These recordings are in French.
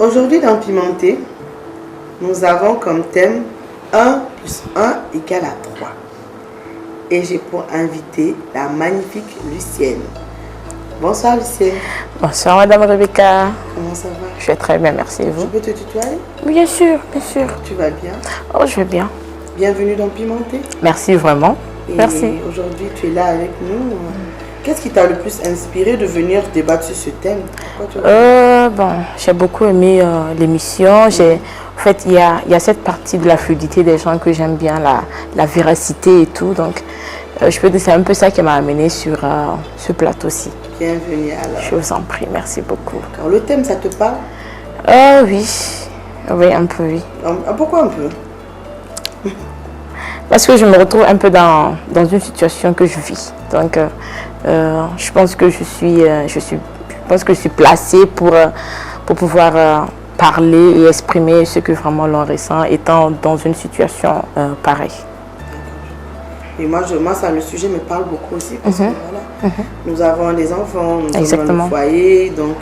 Aujourd'hui dans Pimenté, nous avons comme thème 1 plus 1 égale à 3. Et j'ai pour inviter la magnifique Lucienne. Bonsoir Lucienne. Bonsoir Madame Rebecca. Comment ça va? Je vais très bien, merci. Et vous? Je peux te tutoyer? Bien sûr, bien sûr. Tu vas bien? Oh, je vais bien. Bienvenue dans Pimenté. Merci vraiment. Et merci. Aujourd'hui, tu es là avec nous. Qu'est-ce qui t'a le plus inspiré de venir débattre sur ce thème? Bon, j'ai beaucoup aimé l'émission. En fait, il y a cette partie de la fluidité des gens que j'aime bien, la véracité et tout. Donc, je peux dire que c'est un peu ça qui m'a amené sur ce plateau-ci. Bienvenue alors. Je vous en prie, merci beaucoup. Alors, le thème, ça te parle? Oui. Oui, un peu, oui. Pourquoi un peu? Parce que je me retrouve un peu dans une situation que je vis. Donc, je pense que je suis placée pour pouvoir parler et exprimer ce que vraiment l'on ressent étant dans une situation pareille. Et moi, ça, le sujet me parle beaucoup aussi parce que voilà, nous avons des enfants, nous sommes dans le foyer, donc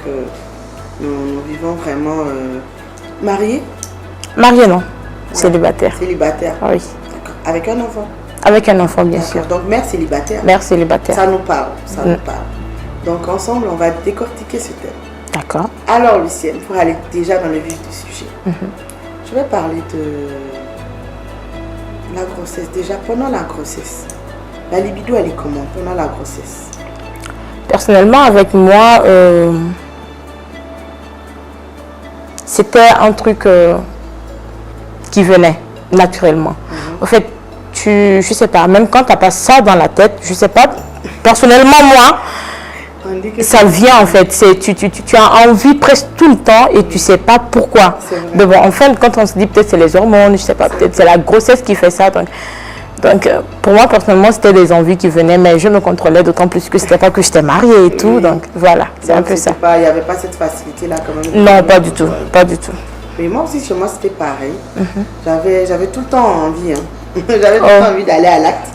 nous vivons vraiment mariés. Mariés, non. Célibataire. Célibataire. Oui. Avec un enfant. Avec un enfant, bien sûr. Donc, mère célibataire. Mère célibataire. Ça nous parle, ça nous parle. Donc, ensemble, on va décortiquer ce thème. D'accord. Alors, Lucienne, pour aller déjà dans le vif du sujet, je vais parler de la grossesse. Déjà, pendant la grossesse, la libido, elle est comment pendant la grossesse? Personnellement, avec moi, c'était un truc qui venait naturellement. En fait, je sais pas, même quand tu n'as pas ça dans la tête, je sais pas, personnellement, moi, ça vient en fait. Tu as envie presque tout le temps et tu sais pas pourquoi. Mais bon, en fait, quand on se dit peut-être c'est les hormones, je sais pas, peut-être c'est la grossesse qui fait ça. Donc pour moi, personnellement, c'était des envies qui venaient, mais je me contrôlais d'autant plus que c'était pas que j'étais mariée et tout. Donc voilà, c'est un peu ça. Il n'y avait pas cette facilité-là quand même? Non, pas du tout, pas du tout. Mais moi aussi, chez moi, c'était pareil. J'avais tout le temps envie. J'avais tout le temps envie d'aller à l'acte.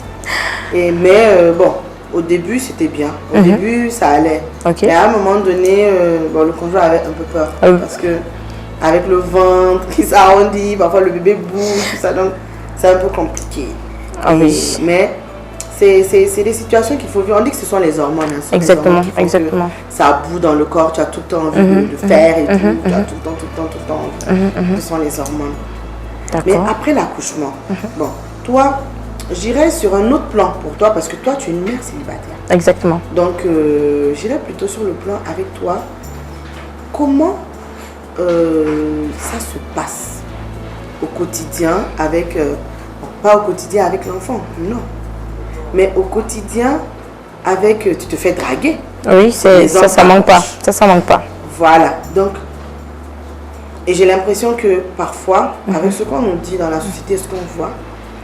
Mais bon, au début, c'était bien. Au début, ça allait. Mais à un moment donné, le conjoint avait un peu peur. Parce que avec le ventre qui s'arrondit, parfois le bébé bouge, tout ça. Donc, c'est un peu compliqué. Mais c'est des situations qu'il faut vivre. On dit que ce sont les hormones. Hein. Exactement, exactement. Ça boue dans le corps, tu as tout le temps envie de faire et tout. Tu as tout le temps envie. Ce sont les hormones. Mais après l'accouchement, bon, toi, j'irais sur un autre plan pour toi parce que toi, tu es une mère célibataire. Exactement. Donc, j'irais plutôt sur le plan avec toi. Comment ça se passe au quotidien avec... pas au quotidien avec l'enfant, non. Mais au quotidien avec... tu te fais draguer. Oui, ça manque pas. Ça manque pas. Voilà. Donc, et j'ai l'impression que parfois, avec ce qu'on nous dit dans la société, ce qu'on voit,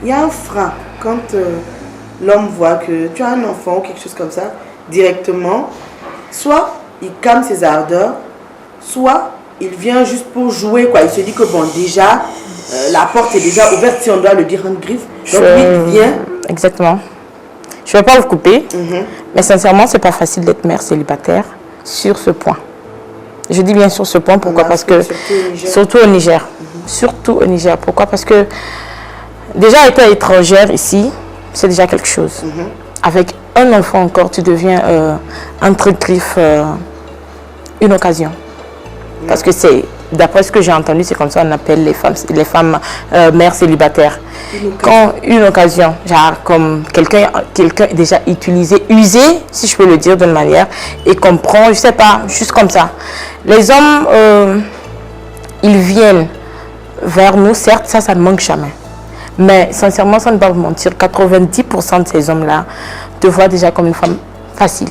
il y a un frein quand l'homme voit que tu as un enfant ou quelque chose comme ça, directement, soit il calme ses ardeurs, soit il vient juste pour jouer, quoi. Il se dit que bon, déjà, la porte est déjà ouverte, si on doit le dire en griffe. Donc lui, il vient. Exactement. Je ne vais pas vous couper, mais sincèrement, c'est pas facile d'être mère célibataire sur ce point. Je dis bien sur ce point, pourquoi? Parce que, surtout au Niger. Surtout au Niger. Pourquoi? Parce que déjà, étant étrangère ici, c'est déjà quelque chose. Avec un enfant encore, tu deviens entre griffes une occasion. Parce que c'est, d'après ce que j'ai entendu, c'est comme ça qu'on appelle les femmes mères célibataires. Quand une occasion, genre comme quelqu'un déjà utilisé, usé, si je peux le dire d'une manière, et comprend, je sais pas, juste comme ça. Les hommes, ils viennent vers nous, certes, ça ne manque jamais. Mais sincèrement, ça ne va pas vous mentir, 90% de ces hommes-là te voient déjà comme une femme facile.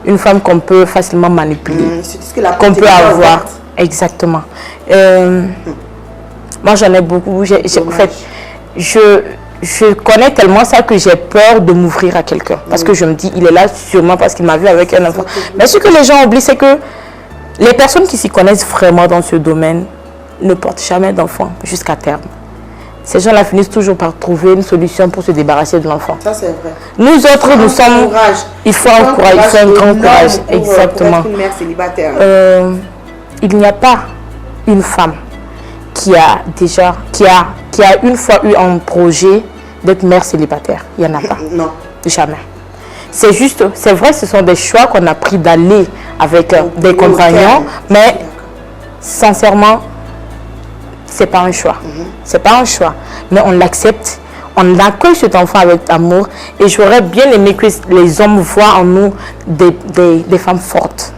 Une femme qu'on peut facilement manipuler, qu'on peut avoir. Exactement. Moi, j'en ai beaucoup. En fait, je connais tellement ça que j'ai peur de m'ouvrir à quelqu'un. Parce que je me dis, il est là sûrement parce qu'il m'a vu avec un enfant. Mais ce que les gens oublient, c'est que les personnes qui s'y connaissent vraiment dans ce domaine ne portent jamais d'enfant jusqu'à terme. Ces gens-là finissent toujours par trouver une solution pour se débarrasser de l'enfant. Ça, c'est vrai. Nous autres, nous sommes... Il faut un courage, il faut un grand courage. Exactement. Pour être une mère célibataire. Il n'y a pas une femme qui a une fois eu un projet d'être mère célibataire. Il n'y en a pas. Non. Jamais. C'est vrai, ce sont des choix qu'on a pris d'aller avec des compagnons, mais sincèrement, c'est pas un choix. C'est pas un choix. Mais on l'accepte, on accueille cet enfant avec amour et j'aurais bien aimé que les hommes voient en nous des femmes fortes,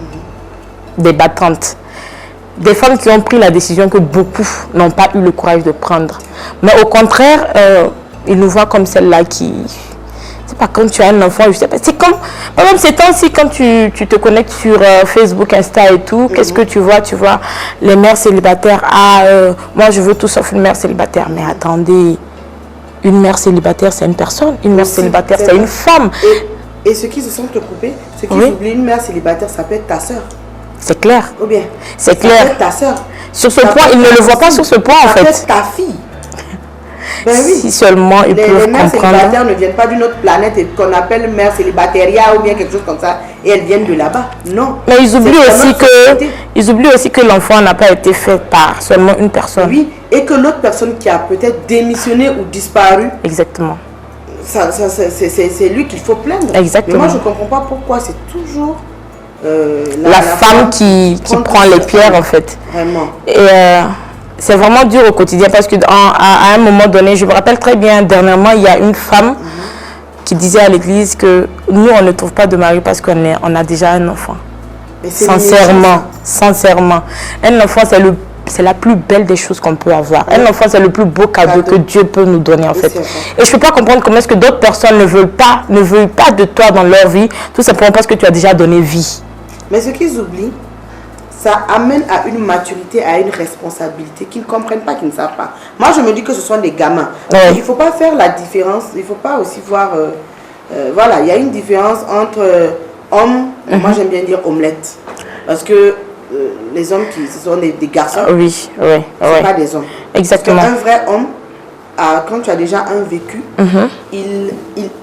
des battantes. Des femmes qui ont pris la décision que beaucoup n'ont pas eu le courage de prendre. Mais au contraire, ils nous voient comme celle-là qui... C'est pas quand tu as un enfant, je sais pas. C'est comme... Par exemple, ces temps-ci, quand tu te connectes sur Facebook, Insta et tout, qu'est-ce que tu vois? Tu vois les mères célibataires. Moi, je veux tout sauf une mère célibataire. Mais attendez, une mère célibataire, c'est une personne. Une mère célibataire, c'est une femme. Et ceux qui se sentent coupés, ceux qui oublient une mère célibataire, ça peut être ta soeur. C'est clair. Ou bien, c'est clair. Ça peut être ta soeur. Sur ce point, ils ne le voient pas sur ce point, en fait. Ça peut être ta fille. Ben oui. Si seulement ils peuvent comprendre. Les mères célibataires ne viennent pas d'une autre planète et qu'on appelle mère célibataria ou bien quelque chose comme ça et elles viennent de là-bas. Non. Mais ils oublient aussi que l'enfant n'a pas été fait par seulement une personne. Oui, et que l'autre personne qui a peut-être démissionné ou disparu. Exactement. C'est lui qu'il faut plaindre. Exactement. Mais moi, je ne comprends pas pourquoi c'est toujours la femme qui prend les pierres, en fait. Vraiment. Et c'est vraiment dur au quotidien parce qu'à un moment donné, je me rappelle très bien, dernièrement, il y a une femme qui disait à l'église que nous, on ne trouve pas de mari parce qu'on a déjà un enfant. Sincèrement. Un enfant, c'est la plus belle des choses qu'on peut avoir. Un enfant, c'est le plus beau cadeau que Dieu peut nous donner, en fait. Et je ne peux pas comprendre comment est-ce que d'autres personnes ne veulent pas de toi dans leur vie, tout simplement parce que tu as déjà donné vie. Mais ce qu'ils oublient, ça amène à une maturité, à une responsabilité qu'ils ne comprennent pas, qu'ils ne savent pas. Moi, je me dis que ce sont des gamins. Il ne faut pas faire la différence. Il ne faut pas aussi voir... voilà, il y a une différence entre hommes, moi j'aime bien dire omelette. Parce que les hommes, ce sont des garçons. Oui. Ce pas des hommes. Exactement. Parce qu'un vrai homme, quand tu as déjà un vécu, il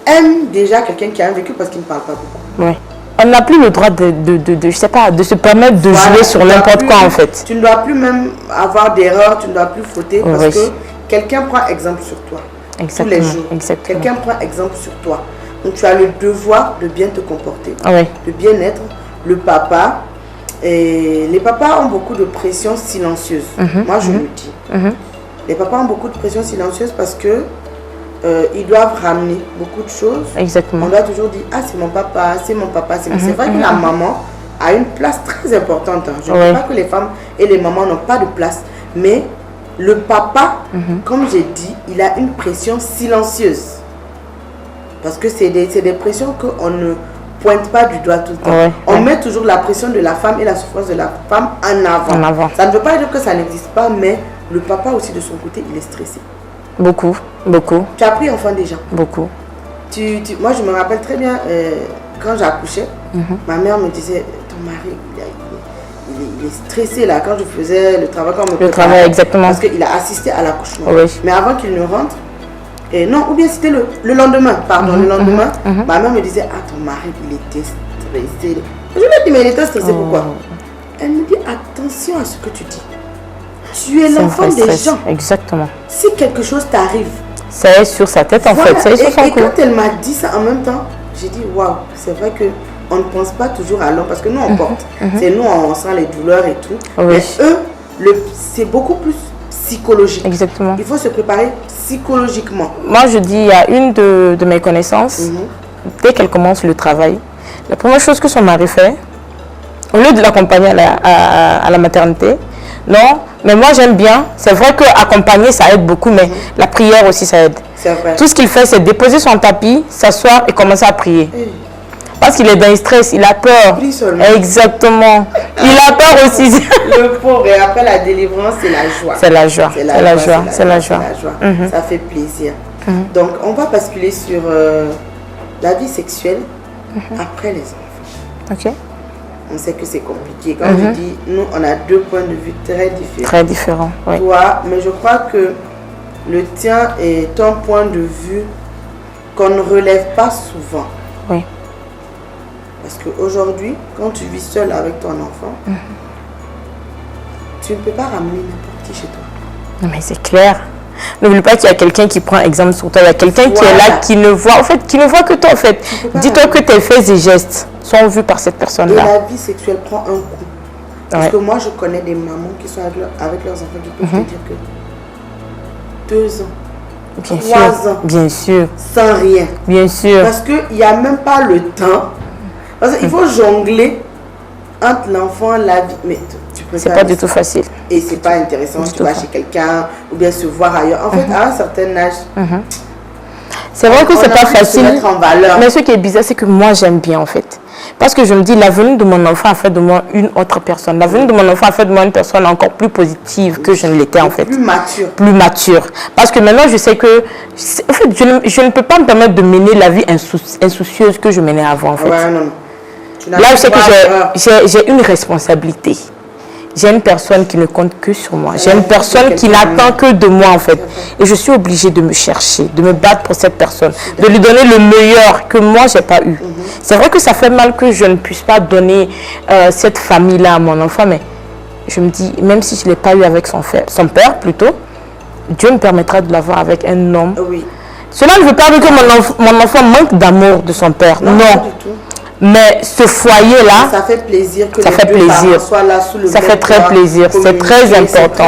aime déjà quelqu'un qui a un vécu parce qu'il ne parle pas beaucoup. Oui. On n'a plus le droit je sais pas, de se permettre de jouer sur n'importe quoi, en fait. Tu ne dois plus même avoir d'erreur, tu ne dois plus fauter parce que quelqu'un prend exemple sur toi. Exactement. Tous les jours. Quelqu'un prend exemple sur toi. Donc tu as le devoir de bien te comporter, de bien être le papa. Et les papas ont beaucoup de pression silencieuse. Moi, je le dis. Les papas ont beaucoup de pression silencieuse parce que ils doivent ramener beaucoup de choses. Exactement. On doit toujours dire, ah, c'est mon papa, c'est mon papa. C'est vrai que la maman a une place très importante. Je ne dis pas que les femmes et les mamans n'ont pas de place. Mais le papa, comme j'ai dit, il a une pression silencieuse. Parce que c'est des pressions qu'on ne pointe pas du doigt tout le temps. On met toujours la pression de la femme et la souffrance de la femme en avant. Ça ne veut pas dire que ça n'existe pas, mais le papa aussi de son côté, il est stressé. Beaucoup. Tu as pris enfant déjà? Beaucoup. Moi, je me rappelle très bien, quand j'accouchais, ma mère me disait, ton mari, il est stressé là, quand je faisais le travail, exactement. Parce qu'il a assisté à l'accouchement. Oui. Mais avant qu'il ne rentre, non, ou bien c'était le lendemain, le lendemain, ma mère me disait, ah, ton mari, il était stressé. Je lui ai dit, mais il était stressé pourquoi? Elle me dit, attention à ce que tu dis. Tu es l'enfant des gens. Exactement. Si quelque chose t'arrive, c'est sur sa tête en fait, c'est sur son cou. Et quand elle m'a dit ça en même temps, j'ai dit, waouh, c'est vrai qu'on ne pense pas toujours à l'homme, parce que nous on porte. C'est nous, on sent les douleurs et tout. Mais eux, c'est beaucoup plus psychologique. Exactement. Il faut se préparer psychologiquement. Moi, je dis, il y a une de mes connaissances, dès qu'elle commence le travail, la première chose que son mari fait, au lieu de l'accompagner à la maternité, non, mais moi j'aime bien. C'est vrai qu'accompagner ça aide beaucoup, mais la prière aussi ça aide. C'est vrai. Tout ce qu'il fait, c'est déposer son tapis, s'asseoir et commencer à prier. Parce qu'il est dans le stress, il a peur. Exactement. Il a peur aussi. Le pauvre, et après la délivrance, c'est la joie. C'est la joie. C'est la joie. Ça fait plaisir. Donc, on va basculer sur la vie sexuelle après les enfants. Ok. On sait que c'est compliqué. Comme je dis, nous, on a deux points de vue très différents. Très différents, oui. Toi, mais je crois que le tien est un point de vue qu'on ne relève pas souvent. Oui. Parce qu'aujourd'hui, quand tu vis seul avec ton enfant, tu ne peux pas ramener n'importe qui chez toi. Non, mais c'est clair. N'oublie pas qu'il y a quelqu'un qui prend exemple sur toi. Il y a quelqu'un qui est là, qui ne voit, en fait, qui ne voit que toi, en fait. Dis-toi que tes faits et gestes sont vus par cette personne-là. Et la vie sexuelle prend un coup. Parce que moi, je connais des mamans qui sont avec leurs enfants qui peuvent te dire que 2 ans, 3 ans, bien sûr, sans rien. Bien sûr. Parce qu'il n'y a même pas le temps. Parce qu'il faut jongler entre l'enfant, la vie. Mais c'est pas du tout facile. Et c'est pas intéressant si tu vas chez quelqu'un ou bien se voir ailleurs. En fait, à un certain âge, c'est vrai que c'est pas facile. Se mettre en valeur. Mais ce qui est bizarre, c'est que moi j'aime bien en fait. Parce que je me dis, l'avenir de mon enfant a fait de moi une autre personne. L'avenir de mon enfant a fait de moi une personne encore plus positive que je ne l'étais en fait. Plus mature. Plus mature. Parce que maintenant, je sais que... En fait, je ne peux pas me permettre de mener la vie insoucieuse que je menais avant en fait. Ouais, non. Là, je sais que j'ai une responsabilité. J'ai une personne qui ne compte que sur moi. J'ai une personne qui n'attend que de moi en fait. Et je suis obligée de me chercher, de me battre pour cette personne, de lui donner le meilleur que moi, je n'ai pas eu. C'est vrai que ça fait mal que je ne puisse pas donner cette famille-là à mon enfant, mais je me dis, même si je ne l'ai pas eu avec son père plutôt, Dieu me permettra de l'avoir avec un homme. Oui. Cela ne veut pas dire que mon enfant manque d'amour de son père. Non. Pas du tout. Mais ce foyer-là, ça fait plaisir que ça les fait deux plaisir. parents soient là sous le ça même fait très toit, plaisir. C'est très important.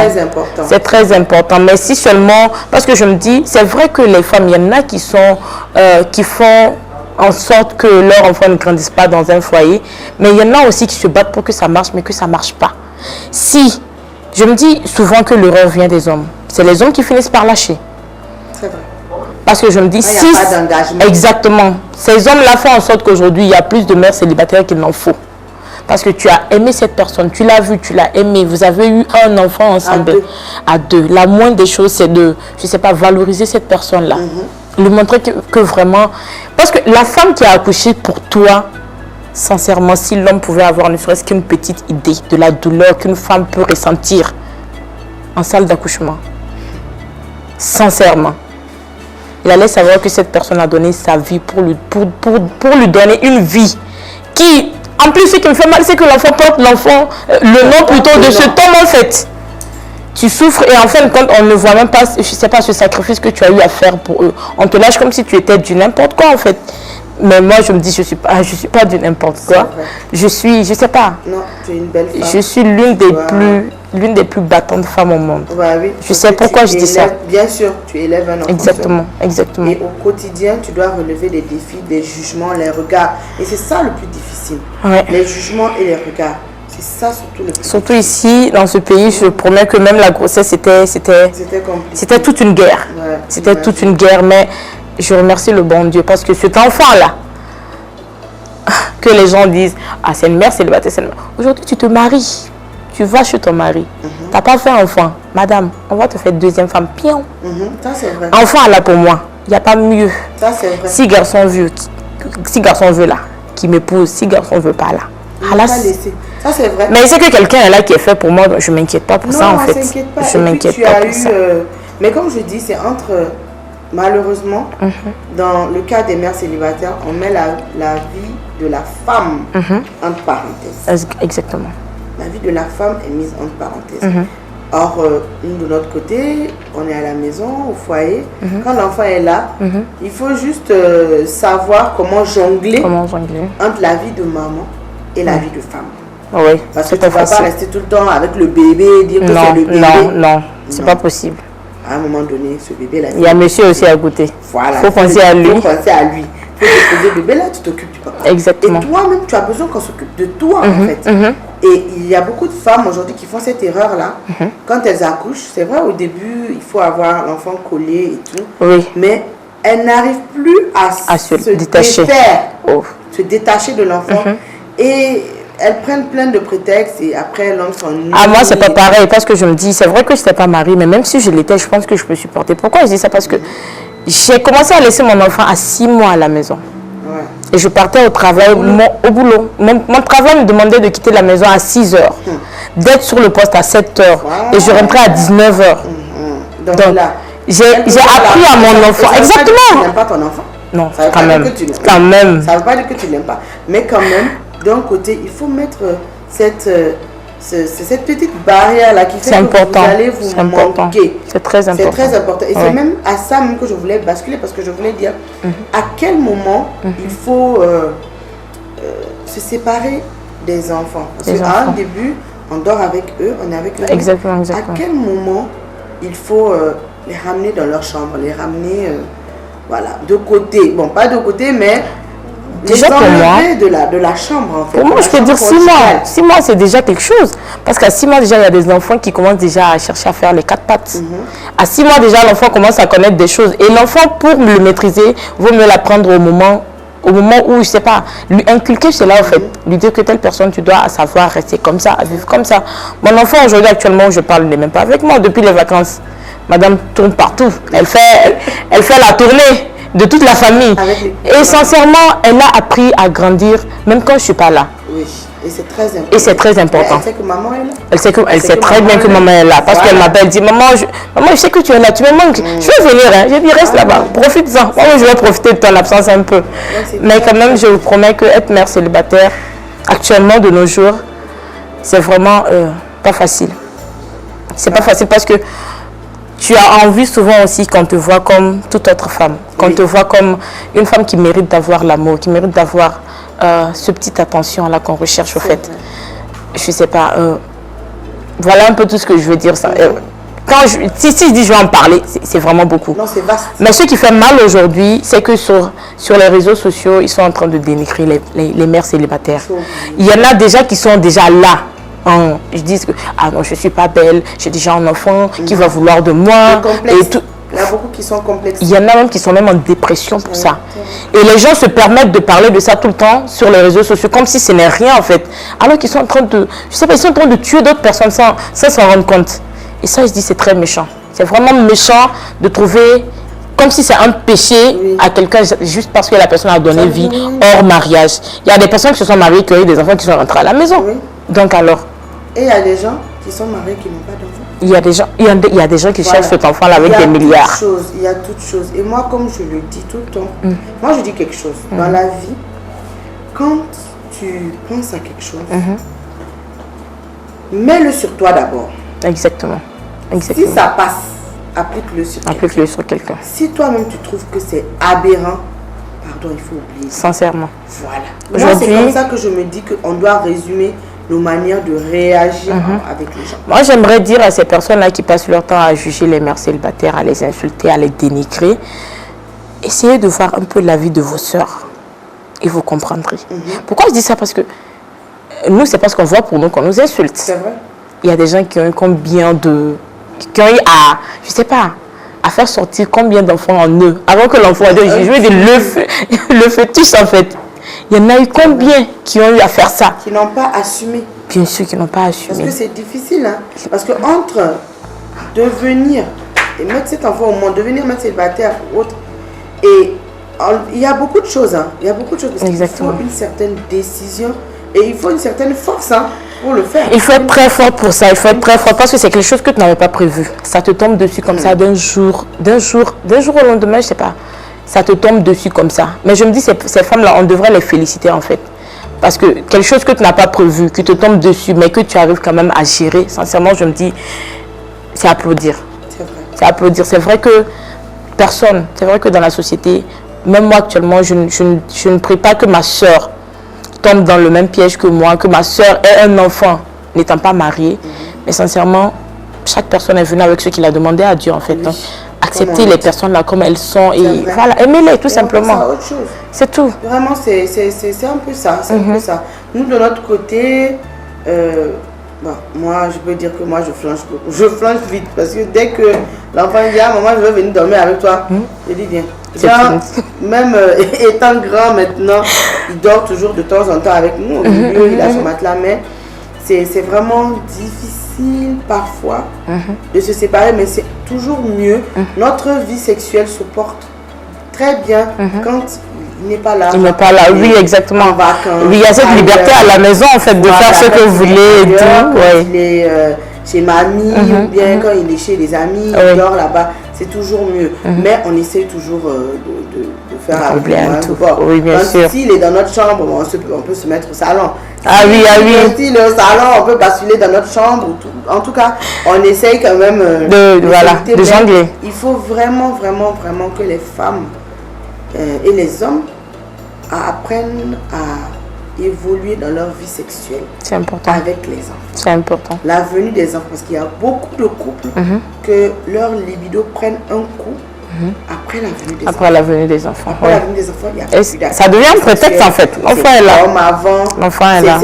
C'est très important. Mais si seulement, parce que je me dis, c'est vrai que les femmes, il y en a qui font en sorte que leur enfant ne grandisse pas dans un foyer, mais il y en a aussi qui se battent pour que ça marche, mais que ça marche pas. Si, je me dis souvent que l'erreur vient des hommes. C'est les hommes qui finissent par lâcher. C'est vrai. Parce que je me dis, si... Exactement. Ces hommes-là font en sorte qu'aujourd'hui, il y a plus de mères célibataires qu'il n'en faut. Parce que tu as aimé cette personne, tu l'as vue, tu l'as aimée, vous avez eu un enfant ensemble. À deux. La moindre des choses, c'est de, je ne sais pas, valoriser cette personne-là. Lui montrer que vraiment... Parce que la femme qui a accouché pour toi, sincèrement, si l'homme pouvait avoir ne serait-ce qu'une petite idée de la douleur qu'une femme peut ressentir en salle d'accouchement, sincèrement, il allait savoir que cette personne a donné sa vie pour lui donner une vie qui, en plus, ce qui me fait mal, c'est que l'enfant porte le nom plutôt de ce homme en fait. Tu souffres et en fin de compte, on ne voit même pas, je sais pas, ce sacrifice que tu as eu à faire pour eux. On te lâche comme si tu étais du n'importe quoi en fait. Mais moi, je me dis, je suis pas du n'importe quoi. Je sais pas. Non, tu es une belle femme. Je suis l'une des plus battantes femmes au monde. Bah oui, je sais pourquoi je dis ça. Bien sûr, tu élèves un enfant. Exactement, exactement. Et au quotidien, tu dois relever des défis, des jugements, les regards. Et c'est ça le plus difficile. Ouais. Les jugements et les regards. C'est ça surtout le plus Surtout ici, dans ce pays, je promets que même la grossesse, c'était toute une guerre. Ouais, c'était toute une guerre, mais je remercie le bon Dieu parce que cet enfant-là, que les gens disent, ah c'est une mère célibataire, c'est une mère. Aujourd'hui, tu te maries, tu vas chez ton mari, tu n'as pas fait enfant, madame, on va te faire deuxième femme, pion. Ça c'est vrai. Enfant là pour moi, il n'y a pas mieux. Ça c'est vrai. Si garçon veut là, qui m'épouse, si garçon veut pas là. Ça c'est vrai. Mais c'est que quelqu'un est là qui est fait pour moi, je ne m'inquiète pas pour ça en fait. Pas. Je ne m'inquiète pas pour ça. Mais comme je dis, c'est entre... Malheureusement, dans le cas des mères célibataires, on met la vie de la femme entre parenthèses. Exactement. La vie de la femme est mise entre parenthèses. Or, nous, de notre côté, on est à la maison, au foyer. Quand l'enfant est là, il faut juste savoir comment jongler entre la vie de maman et la vie de femme. Oui, parce que tu ne vas pas rester tout le temps avec le bébé, dire que c'est le bébé. Non, c'est pas possible. À un moment donné, ce bébé-là... Il y a monsieur aussi à goûter. Voilà. Il faut penser à lui. Il faut penser à lui. Il faut déposer le bébé, là, tu t'occupes du papa. Exactement. Et toi-même, tu as besoin qu'on s'occupe de toi, en fait. Et il y a beaucoup de femmes aujourd'hui qui font cette erreur-là. Quand elles accouchent, c'est vrai, au début, il faut avoir l'enfant collé et tout. Oui. Mais elles n'arrivent plus à se détacher. Se détacher de l'enfant. Et... elles prennent plein de prétextes et après l'homme s'ennuie. Ah, moi, c'est pas pareil parce que je me dis, c'est vrai que je n'étais pas mariée, mais même si je l'étais, je pense que je peux supporter. Pourquoi je dis ça? Parce que j'ai commencé à laisser mon enfant à 6 mois à la maison. Et je partais au travail, au boulot. Mon travail me demandait de quitter la maison à 6 heures, d'être sur le poste à 7 heures et je rentrais à 19 heures. Donc là, j'ai appris à mon enfant. Exactement. Tu n'aimes pas ton enfant? Non, quand même. Ça ne veut pas dire que tu ne l'aimes pas. Mais quand même, d'un côté, il faut mettre c'est cette petite barrière-là qui fait que vous allez vous manquer. C'est très important. C'est très important. Et c'est même à ça même que je voulais basculer, parce que je voulais dire à quel moment il faut se séparer des enfants. Parce qu'à un début, on dort avec eux, on est avec eux. Exactement. À quel moment il faut les ramener dans leur chambre, les ramener voilà, de côté. Bon, pas de côté, mais déjà pour moi, de la chambre en fait. Pour moi, je peux dire 6 mois. 6 mois, c'est déjà quelque chose. Parce qu'à 6 mois, déjà, il y a des enfants qui commencent déjà à chercher à faire les 4 pattes. À 6 mois, déjà, l'enfant commence à connaître des choses. Et l'enfant, pour le maîtriser, vaut mieux l'apprendre au moment où, je sais pas, lui inculquer cela en fait. Lui dire que telle personne, tu dois savoir rester comme ça, vivre comme ça. Mon enfant, aujourd'hui, actuellement, je parle, n'est même pas avec moi depuis les vacances. Madame tourne partout. Elle fait la tournée de toute la famille. Et sincèrement, elle a appris à grandir, même quand je ne suis pas là. Oui, et c'est très important. Et c'est très important. Elle sait que maman est là. Elle sait très bien que maman est là. Parce qu'elle m'appelle, dit, maman, je sais que tu es là, tu me manques. Je vais venir, hein. Je dis, reste là-bas, profite-en. Moi, je vais profiter de ton absence un peu. Mais quand même, je vous promets que être mère célibataire, actuellement, de nos jours, c'est vraiment pas facile. C'est pas facile parce que tu as envie souvent aussi qu'on te voit comme toute autre femme, qu'on te voit comme une femme qui mérite d'avoir l'amour, qui mérite d'avoir ce petite attention là qu'on recherche au fait. Je sais pas, voilà un peu tout ce que je veux dire. Ça. Si je dis je vais en parler, c'est vraiment beaucoup. Non, c'est vaste. Mais ce qui fait mal aujourd'hui, c'est que sur les réseaux sociaux, ils sont en train de dénigrer les mères célibataires. Il y en a déjà qui sont déjà là. Je dis que ah non, je suis pas belle, j'ai déjà un enfant qui va vouloir de moi et tout. Il y en a beaucoup qui sont complexes. Il y en a même qui sont même en dépression pour ça. Et les gens se permettent de parler de ça tout le temps sur les réseaux sociaux comme si ce n'est rien en fait. Alors qu'ils sont en train de, je sais pas, ils sont en train de tuer d'autres personnes sans s'en rendre compte. Et ça, je dis, c'est très méchant. C'est vraiment méchant de trouver comme si c'est un péché à quelqu'un juste parce que la personne a donné vie hors mariage. Il y a des personnes qui se sont mariées, qui ont eu des enfants qui sont rentrés à la maison. Donc alors. Et il y a des gens qui sont mariés qui n'ont pas d'enfants. Il y a des gens qui cherchent cet enfant-là avec des milliards. Il y a toutes choses. Et moi, comme je le dis tout le temps, moi je dis quelque chose. Dans la vie, quand tu penses à quelque chose, mets-le sur toi d'abord. Exactement. Si ça passe, applique-le sur quelqu'un. Si toi-même tu trouves que c'est aberrant, pardon, il faut oublier. Sincèrement. Voilà. Moi, c'est comme ça que je me dis qu'on doit résumer nos manières de réagir avec les gens. Moi, j'aimerais dire à ces personnes-là qui passent leur temps à juger les mères célibataires, à les insulter, à les dénigrer, essayez de voir un peu la vie de vos sœurs et vous comprendrez. Pourquoi je dis ça? Parce que nous, c'est parce qu'on voit pour nous qu'on nous insulte. C'est vrai. Il y a des gens qui ont eu combien de... qui ont eu à, je sais pas, à faire sortir combien d'enfants en eux avant que l'enfant ait je veux dire le fœtus en fait. Il y en a eu combien qui ont eu à faire ça? Qui n'ont pas assumé. Bien sûr qu'ils n'ont pas assumé. Parce que c'est difficile. Hein? Parce que entre devenir et mettre cet enfant au monde, devenir mère célibataire ou autre, et il y a beaucoup de choses. Hein? Il y a beaucoup de choses. Parce qu'il faut une certaine décision et il faut une certaine force pour le faire. Il faut être très fort pour ça. Il faut être très fort parce que c'est quelque chose que tu n'avais pas prévu. Ça te tombe dessus comme ça d'un jour au lendemain, je sais pas. Ça te tombe dessus comme ça. Mais je me dis, ces femmes-là, on devrait les féliciter en fait. Parce que quelque chose que tu n'as pas prévu, qui te tombe dessus, mais que tu arrives quand même à gérer, sincèrement, je me dis, c'est applaudir. C'est vrai. C'est applaudir. C'est vrai que personne, c'est vrai que dans la société, même moi actuellement, je ne prie pas que ma soeur tombe dans le même piège que moi, que ma soeur ait un enfant n'étant pas mariée. Mais sincèrement, chaque personne est venue avec ce qu'il a demandé à Dieu en fait. Donc, accepter les personnes là comme elles sont et voilà, aimer-les tout simplement. C'est tout. Vraiment, c'est un peu ça. C'est un peu ça. Nous, de notre côté, moi, je peux dire que moi, je flanche beaucoup. Je flanche vite parce que dès que l'enfant dit ah, maman, je veux venir dormir avec toi, je dis viens. Même étant grand maintenant, il dort toujours de temps en temps avec nous. Au milieu, il a son matelas, mais c'est vraiment difficile parfois de se séparer, mais c'est toujours mieux. Notre vie sexuelle se porte très bien quand il n'est pas là. Il n'est pas là, oui, exactement. Oui, il y a cette liberté à la maison, en fait, de faire ce que vous voulez et tout. Il est chez mamie, ou bien quand il est chez les amis, il dort là-bas, c'est toujours mieux. Mais on essaie toujours de faire avec un tout. Bon, oui, bien sûr. S'il est dans notre chambre, on peut se mettre au salon. Oui. S'il est au salon, on peut basculer dans notre chambre. En tout cas, on essaye quand même de jongler. Il faut vraiment que les femmes et les hommes apprennent à évoluer dans leur vie sexuelle. C'est important. Avec les enfants. C'est important. La venue des enfants, parce qu'il y a beaucoup de couples que leur libido prennent un coup après la venue des enfants. Après la venue des enfants. Après la venue des enfants, il y a plus d'acte. Ça devient un prétexte en fait. L'enfant est là. Comme avant. L'enfant est là.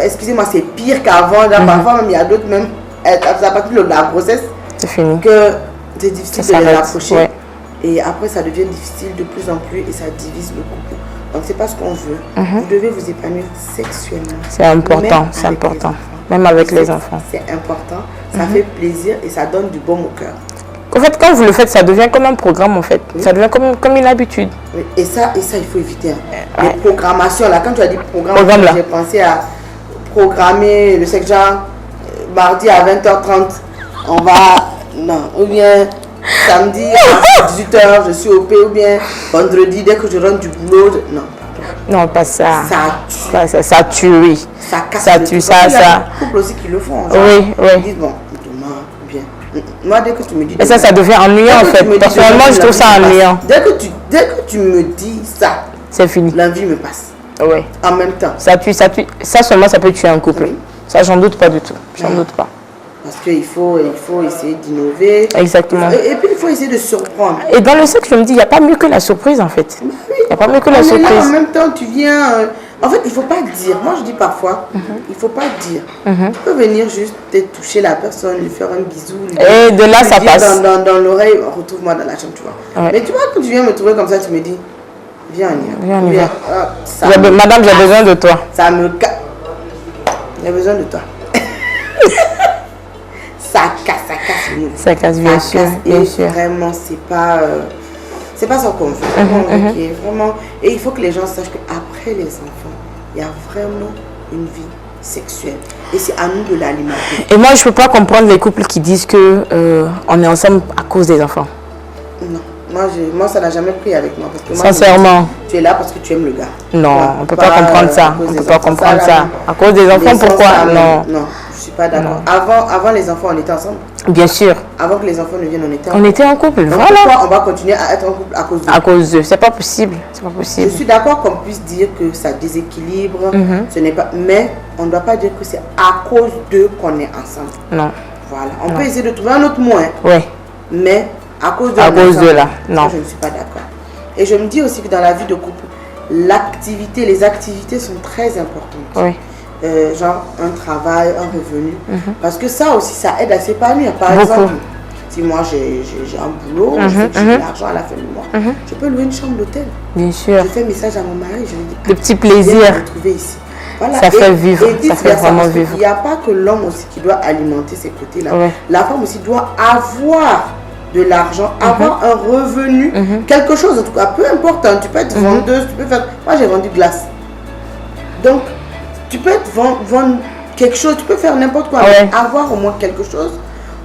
Excusez-moi, c'est pire qu'avant. Parfois même, il y a d'autres même, à partir de la grossesse, c'est fini. Que c'est difficile de les rapprocher. Ouais. Et après, ça devient difficile de plus en plus et ça divise le couple. Donc, c'est pas ce qu'on veut. Vous devez vous épanouir sexuellement. C'est important, c'est important. Même avec les enfants. C'est important, ça fait plaisir et ça donne du baume au cœur. En fait, quand vous le faites, ça devient comme un programme en fait. Oui. Ça devient comme une habitude. Oui. Et ça, il faut éviter. Les programmations, là, quand tu as dit programme j'ai pensé à programmer le sexe genre mardi à 20h30. On va, non, ou bien samedi à 18h, je suis au P, ou bien vendredi, dès que je rentre du boulot, non. Non, pas ça. Ça tue, oui. Ça casse. Ça tue, ça. Il y a des couples aussi qui le font. Genre, oui. Ils disent, bon, demain, bien. Moi, dès que tu me dis... Et ça devient ennuyant en fait. Personnellement, je trouve ça ennuyant. Dès que tu me dis ça, c'est fini. L'envie me passe. Oui. En même temps. Ça tue. Ça seulement, ça peut tuer un couple. Oui. Ça, j'en doute pas du tout. J'en doute pas. Parce qu'il faut essayer d'innover. Exactement. Et puis, il faut essayer de surprendre. Et dans le sexe, je me dis, il n'y a pas mieux que la surprise, en fait. Oui. Il n'y a pas mieux que la surprise. Là, en même temps, tu viens... En fait, il ne faut pas dire. Moi, je dis parfois, il ne faut pas dire. Tu peux venir juste te toucher la personne, lui faire un bisou. Et de là, ça passe. Dans l'oreille, retrouve-moi dans la chambre, tu vois. Ouais. Mais tu vois, quand tu viens me trouver comme ça, tu me dis, viens, on y va. Madame, j'ai besoin de toi. Ça me... J'ai besoin de toi. Ça casse. Ça casse, bien sûr. Vraiment, c'est pas ça qu'on veut. Vraiment, et il faut que les gens sachent qu'après les enfants, il y a vraiment une vie sexuelle. Et c'est à nous de l'alimenter. Et moi, je ne peux pas comprendre les couples qui disent que on est ensemble à cause des enfants. Non. Moi, ça n'a jamais pris avec moi. Parce que moi, sincèrement. Tu es là parce que tu aimes le gars. Non, on ne peut pas comprendre ça. On ne peut pas comprendre ça. À cause des enfants, pourquoi? Non. Non, je ne suis pas d'accord. Avant les enfants, on était ensemble. Bien sûr. Avant que les enfants ne viennent, on était en couple. Donc, voilà. Pourquoi on va continuer à être en couple à cause d'eux? À cause d'eux. C'est pas possible. C'est pas possible. Je suis d'accord qu'on puisse dire que ça déséquilibre. Ce n'est pas. Mais on ne doit pas dire que c'est à cause d'eux qu'on est ensemble. Non. Voilà. On peut essayer de trouver un autre moyen. Oui. Mais à cause de là, non. Je ne suis pas d'accord. Et je me dis aussi que dans la vie de couple, les activités sont très importantes. Oui. Genre un travail, un revenu. Parce que ça aussi, ça aide à s'épanouir. Par exemple, si moi j'ai un boulot, je fais de l'argent à la fin du mois, je peux louer une chambre d'hôtel. Bien sûr. Je fais message à mon mari, je lui dis, le petit plaisir. Ici. Voilà. Ça fait vivre, ça fait vraiment vivre. Il n'y a pas que l'homme aussi qui doit alimenter ces côtés-là. La femme aussi doit avoir de l'argent, avoir un revenu, quelque chose en tout cas, peu importe, hein, tu peux être vendeuse, tu peux faire... Moi j'ai vendu glace. Donc, tu peux être vendre quelque chose, tu peux faire n'importe quoi, avoir au moins quelque chose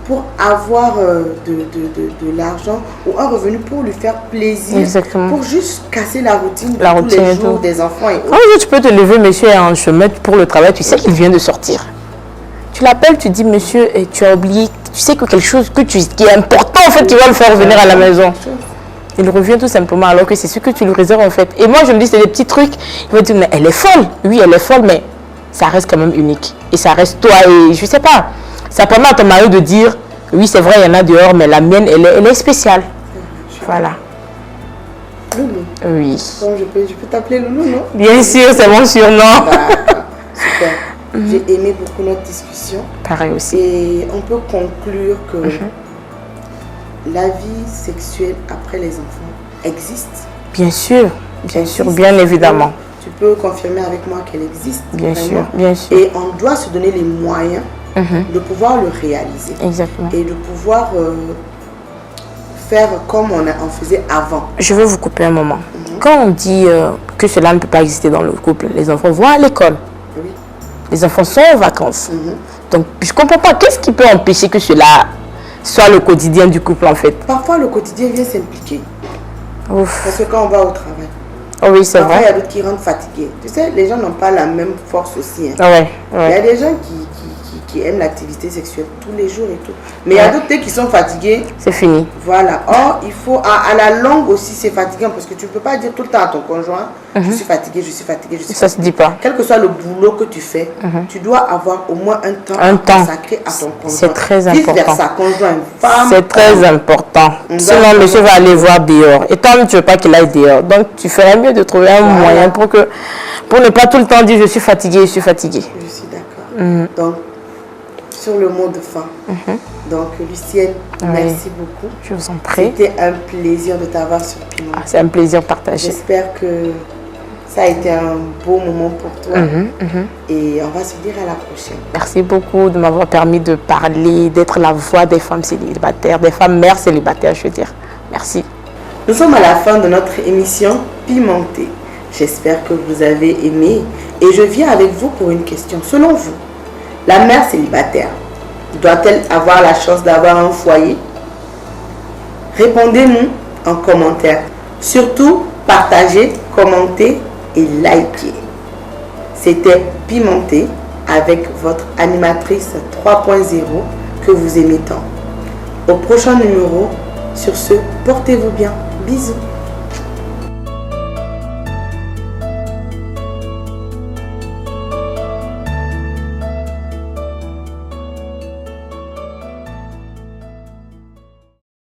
pour avoir de l'argent ou un revenu pour lui faire plaisir. Exactement. Pour juste casser la routine tous les jours des enfants et autres. Quand tu peux te lever, monsieur, en chemin pour le travail, tu sais qu'il vient de sortir. Tu l'appelles, tu dis, monsieur, tu as oublié, tu sais que quelque chose qui est important, en fait, qui va le faire revenir à la maison. Il revient tout simplement, alors que c'est ce que tu lui réserves, en fait. Et moi, je me dis, c'est des petits trucs. Il va dire, mais elle est folle. Oui, elle est folle, mais ça reste quand même unique. Et ça reste toi. Et je sais pas, ça permet à ton mari de dire, oui, c'est vrai, il y en a dehors, mais la mienne, elle est spéciale. Voilà. Loulou. Oui. Donc, je peux t'appeler Loulou, non? Bien sûr, c'est mon surnom. Super. J'ai aimé beaucoup notre discussion. Pareil aussi. Et on peut conclure que la vie sexuelle après les enfants existe. Bien sûr, bien évidemment. Tu peux confirmer avec moi qu'elle existe. Bien sûr, bien sûr. Et on doit se donner les moyens de pouvoir le réaliser. Exactement. Et de pouvoir faire comme on faisait avant. Je veux vous couper un moment. Quand on dit que cela ne peut pas exister dans le couple, les enfants vont à l'école. Oui. Les enfants sont en vacances. Donc, je ne comprends pas. Qu'est-ce qui peut empêcher que cela soit le quotidien du couple, en fait? Parfois, le quotidien vient s'impliquer. Ouf. Parce que quand on va au travail, oh oui, c'est vrai. Il y a d'autres qui rentrent fatigués. Tu sais, les gens n'ont pas la même force aussi. Hein. Ah ouais, Il y a des gens qui aiment l'activité sexuelle tous les jours et tout. Mais il y a d'autres qui sont fatigués. C'est fini. Voilà. Or, il faut, à la longue aussi, c'est fatigant parce que tu ne peux pas dire tout le temps à ton conjoint, je suis fatigué, je suis fatigué, je suis fatigué. Ça se dit pas. Quel que soit le boulot que tu fais, tu dois avoir au moins un temps consacré à ton conjoint. C'est très important. Vice-versa, conjoint, femme. C'est très important. Sinon, monsieur va aller voir dehors. Et toi, tu ne veux pas qu'il aille dehors. Donc, tu ferais mieux de trouver un moyen pour ne pas tout le temps dire je suis fatigué, je suis fatigué. Je suis d'accord. Donc, sur le mot de fin. Donc, Lucienne, merci beaucoup. Je vous en prie. C'était un plaisir de t'avoir sur Pimenté. C'est un plaisir partagé. J'espère que ça a été un beau moment pour toi. Et on va se dire à la prochaine. Merci beaucoup de m'avoir permis de parler, d'être la voix des femmes célibataires, des femmes mères célibataires, je veux dire. Merci. Nous sommes à la fin de notre émission Pimentée. J'espère que vous avez aimé. Et je viens avec vous pour une question. Selon vous, la mère célibataire doit-elle avoir la chance d'avoir un foyer? Répondez-nous en commentaire. Surtout, partagez, commentez et likez. C'était Pimenté avec votre animatrice 3.0 que vous aimez tant. Au prochain numéro, sur ce, portez-vous bien. Bisous.